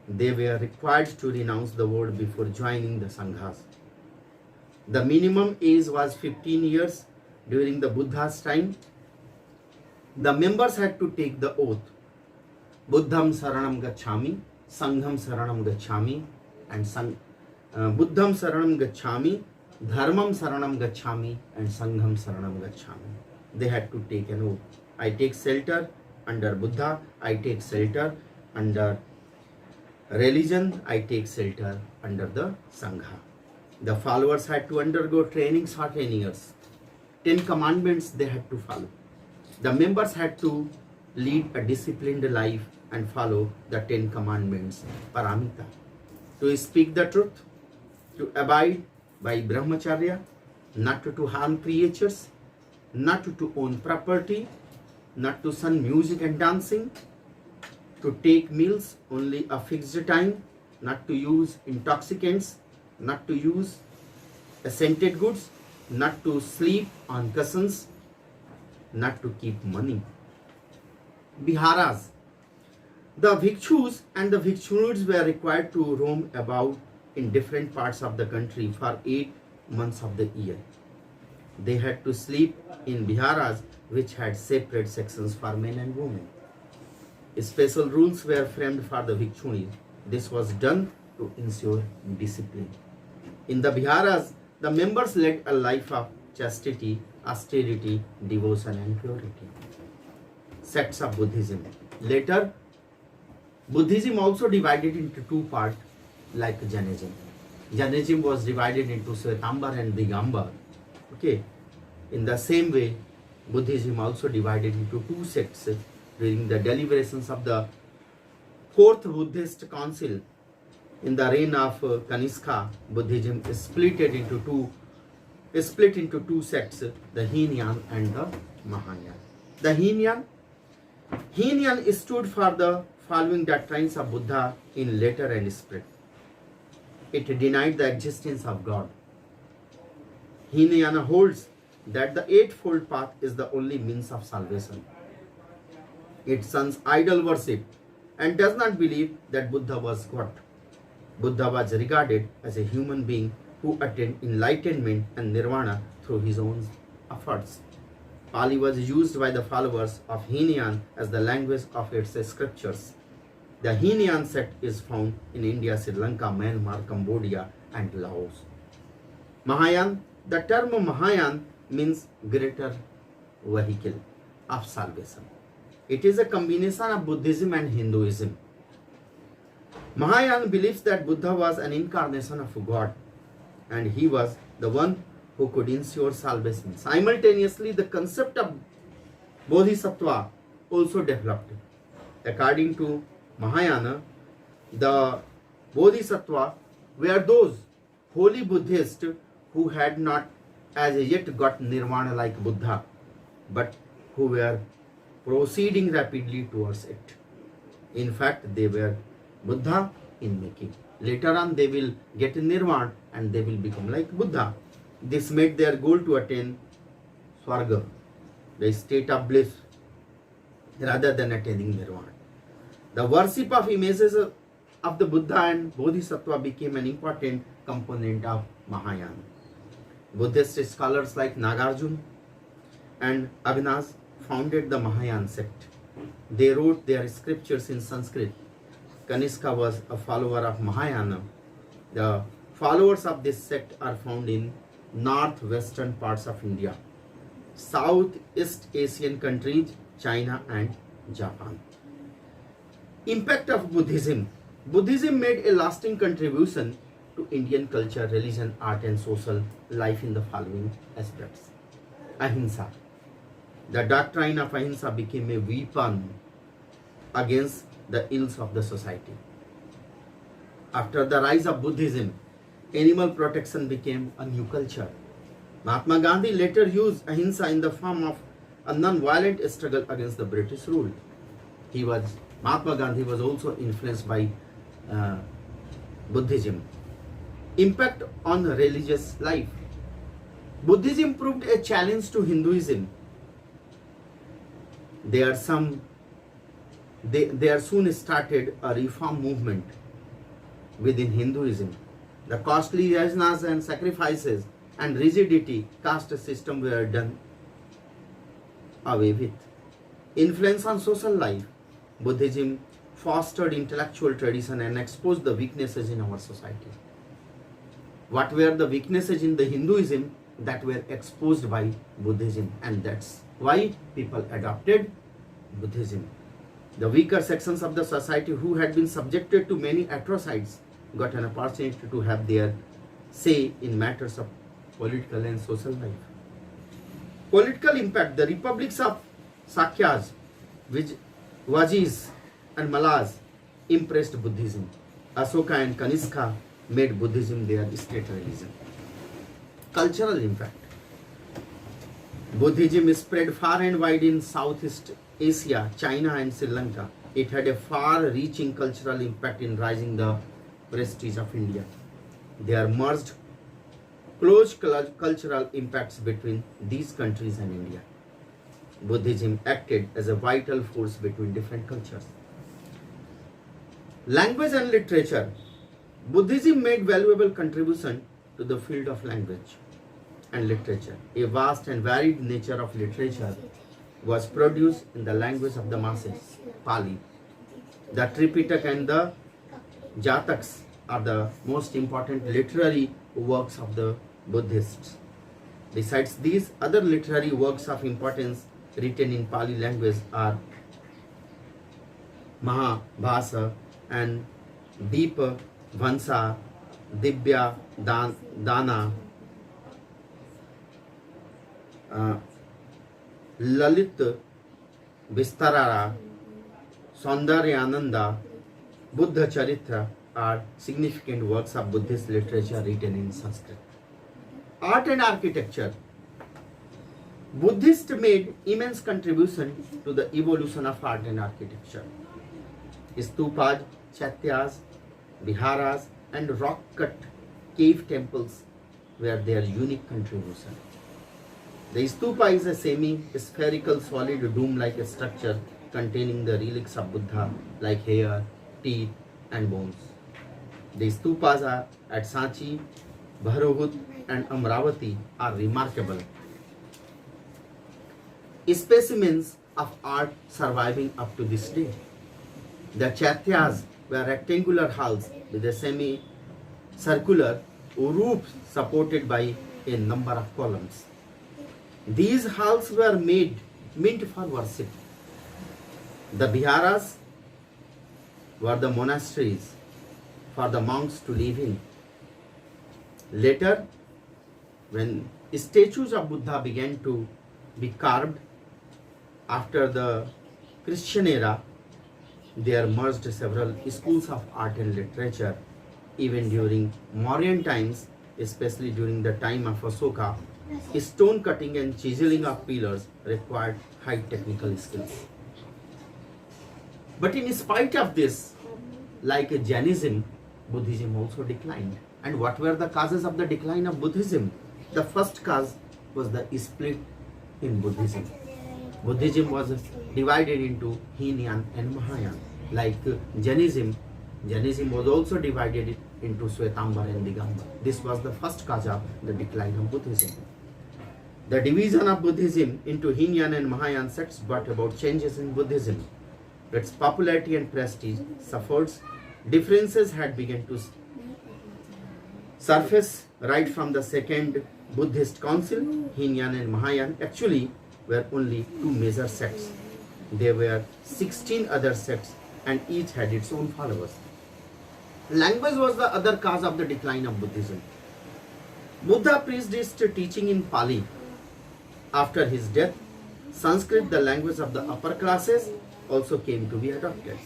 They were required to renounce the world before joining the Sanghas. The minimum age was 15 years. During the Buddha's time, the members had to take the oath. Buddham Saranam Gacchami, Sangham Saranam Gacchami, and Buddham Saranam Gacchami, Dharmam Saranam Gacchami, and Sangham Saranam Gacchami. They had to take an oath. I take shelter under Buddha, I take shelter under religion, I take shelter under the Sangha. The followers had to undergo trainings for 10 years. 10 commandments they had to follow. The members had to lead a disciplined life and follow the 10 commandments, paramita. To speak the truth, to abide by brahmacharya, not to harm creatures, not to own property, not to shun music and dancing, to take meals only a fixed time, not to use intoxicants, not to use scented goods, not to sleep on cushions, not to keep money. Biharas. The bhikshus and the bhikshunis were required to roam about in different parts of the country for 8 months of the year. They had to sleep in biharas which had separate sections for men and women. Special rules were framed for the bhikshunis. This was done to ensure discipline. In the biharas, the members led a life of chastity, austerity, devotion, and purity. Sects of Buddhism. Later, Buddhism also divided into 2 parts like Jainism. Jainism was divided into Shwetambar and Digambar. Okay. In the same way, Buddhism also divided into 2 sects during the deliberations of the 4th Buddhist Council. In the reign of Kanishka, Buddhism is split into two sects, the Hinayan and the Mahayana. The Hinayan stood for the following doctrines of Buddha in letter and spirit. It denied the existence of God. Hinayana holds that the Eightfold Path is the only means of salvation. It shuns idol worship and does not believe that Buddha was God. Buddha was regarded as a human being who attained enlightenment and nirvana through his own efforts. Pali was used by the followers of Hinayan as the language of its scriptures. The Hinayan sect is found in India, Sri Lanka, Myanmar, Cambodia, and Laos. Mahayan. The term Mahayan means greater vehicle of salvation. It is a combination of Buddhism and Hinduism. Mahayana believes that Buddha was an incarnation of God and he was the one who could ensure salvation. Simultaneously, the concept of Bodhisattva also developed. According to Mahayana, the Bodhisattva were those holy Buddhists who had not as yet got nirvana like Buddha, but who were proceeding rapidly towards it. In fact, they were Buddha in making. Later on, they will get nirvana and they will become like Buddha. This made their goal to attain Swarga, the state of bliss, rather than attaining nirvana. The worship of images of the Buddha and Bodhisattva became an important component of Mahayana. Buddhist scholars like Nagarjuna and Agnas founded the Mahayana sect. They wrote their scriptures in Sanskrit. Kanishka was a follower of Mahayana. The followers of this sect are found in northwestern parts of India, Southeast Asian countries, China and Japan. Impact of Buddhism. Buddhism made a lasting contribution to Indian culture, religion, art and social life in the following aspects. Ahimsa. The doctrine of Ahimsa became a weapon against the ills of the society. After the rise of Buddhism, Animal protection became a new culture. Mahatma Gandhi later used ahimsa in the form of a non-violent struggle against the British rule. Mahatma Gandhi was also influenced by uh, Buddhism. Impact on religious life. Buddhism proved a challenge to Hinduism. There soon started a reform movement within Hinduism. The costly yajnas and sacrifices and rigidity caste system were done away with. Influence on social life. Buddhism fostered intellectual tradition and exposed the weaknesses in our society. What were the weaknesses in the Hinduism that were exposed by Buddhism, and that's why people adopted Buddhism. The weaker sections of the society who had been subjected to many atrocities got an opportunity to have their say in matters of political and social life. Political impact. The republics of Sakyas, Vajis and Malas impressed Buddhism. Asoka and Kanishka made Buddhism their state religion. Cultural impact. Buddhism spread far and wide in Southeast Asia, China and Sri Lanka. It had a far-reaching cultural impact in raising the prestige of India. There merged close cultural impacts between these countries and India. Buddhism acted as a vital force between different cultures. Language and literature. Buddhism made valuable contribution to the field of language and literature. A vast and varied nature of literature was produced in the language of the masses, Pali. The Tripitaka and the Jataks are the most important literary works of the Buddhists. Besides these, other literary works of importance written in Pali language are Mahabhasa and Deepa Vansa, Dibya Dana, Lalit Vistarara, Saundaryananda, Buddha Charitra are significant works of Buddhist literature written in Sanskrit. Art and architecture. Buddhists made immense contribution to the evolution of art and architecture. Stupas, chaityas, viharas and rock-cut cave temples were their unique contribution. The stupa is a semi-spherical solid dome-like structure containing the relics of Buddha like hair, teeth and bones. The stupas are at Sanchi, Bharohut and Amravati are remarkable. Specimens of art surviving up to this day. The chaityas were rectangular halls with a semi-circular roof supported by a number of columns. These halls were meant for worship. The viharas were the monasteries for the monks to live in. Later, when statues of Buddha began to be carved after the Christian era, there emerged several schools of art and literature. Even during Mauryan times, especially during the time of Asoka, stone cutting and chiseling of pillars required high technical skills. But in spite of this, like Jainism, Buddhism also declined. And what were the causes of the decline of Buddhism? The first cause was the split in Buddhism. Buddhism was divided into Hinayan and Mahayana. Like Jainism was also divided into Shwetambar and Digambar. This was the first cause of the decline of Buddhism. The division of Buddhism into Hinayan and Mahayana sects brought about changes in Buddhism. Its popularity and prestige suffered. Differences had begun to surface right from the second Buddhist council. Hinayan and Mahayana actually were only two major sects. There were 16 other sects and each had its own followers. Language was the other cause of the decline of Buddhism. Buddha preached his teaching in Pali. After his death, Sanskrit, the language of the upper classes, also came to be adopted.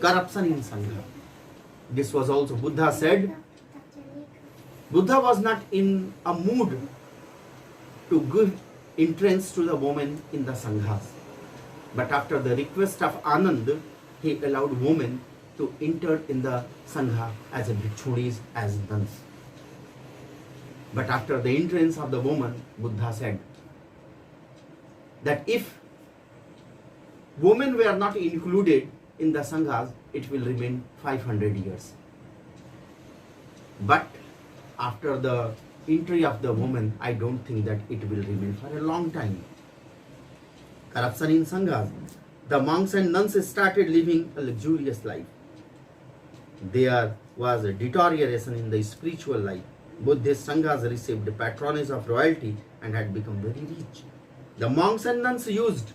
Corruption in Sangha. This was also, Buddha said, Buddha was not in a mood to give entrance to the women in the sanghas. But after the request of Anand, he allowed women to enter in the sangha as a bhikshunis, as nuns. But after the entrance of the woman, Buddha said that if women were not included in the sanghas, it will remain 500 years. But after the entry of the woman, I don't think that it will remain for a long time. Corruption in sanghas. The monks and nuns started living a luxurious life. There was a deterioration in the spiritual life. Buddhist sanghas received patronage of royalty and had become very rich. The monks and nuns used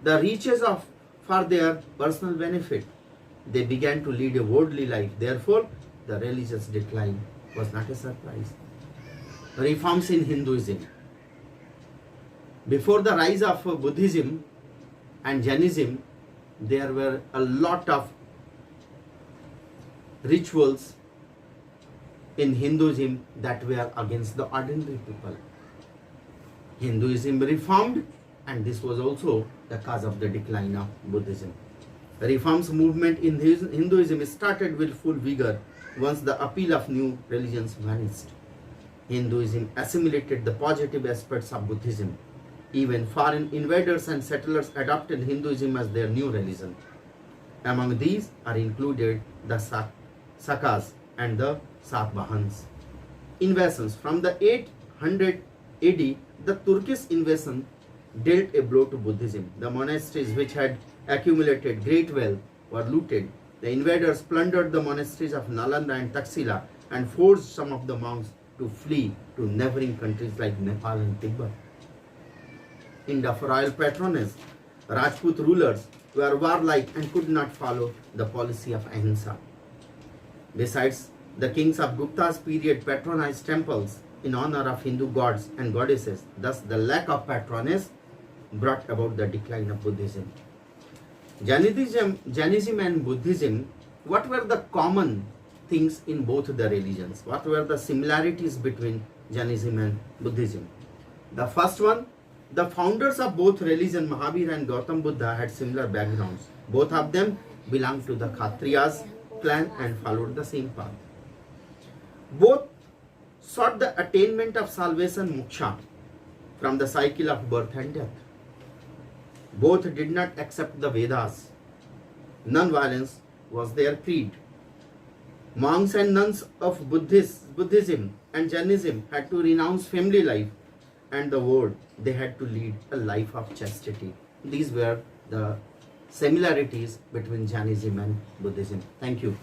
the riches for their personal benefit. They began to lead a worldly life. Therefore, the religious decline was not a surprise. Reforms in Hinduism. Before the rise of Buddhism and Jainism, there were a lot of rituals in Hinduism that were against the ordinary people. Hinduism reformed, and this was also the cause of the decline of Buddhism. The reforms movement in Hinduism started with full vigor once the appeal of new religions vanished. Hinduism assimilated the positive aspects of Buddhism. Even foreign invaders and settlers adopted Hinduism as their new religion. Among these are included the Sakas and the Satvahans. Invasions. From the 800 AD, the Turkish invasion dealt a blow to Buddhism. The monasteries which had accumulated great wealth were looted. The invaders plundered the monasteries of Nalanda and Taxila and forced some of the monks to flee to neighboring countries like Nepal and Tibet. In the royal patronage, Rajput rulers were warlike and could not follow the policy of ahimsa. Besides, the kings of Gupta's period patronized temples in honor of Hindu gods and goddesses. Thus, the lack of patronage brought about the decline of Buddhism. Jainism and Buddhism, what were the common things in both the religions? What were the similarities between Jainism and Buddhism? The first one, the founders of both religions, Mahavir and Gautam Buddha, had similar backgrounds. Both of them belonged to the Kshatriyas clan and followed the same path. Both sought the attainment of salvation, moksha, from the cycle of birth and death. Both did not accept the Vedas. Non-violence was their creed. Monks and nuns of Buddhism and Jainism had to renounce family life and the world. They had to lead a life of chastity. These were the similarities between Jainism and Buddhism. Thank you.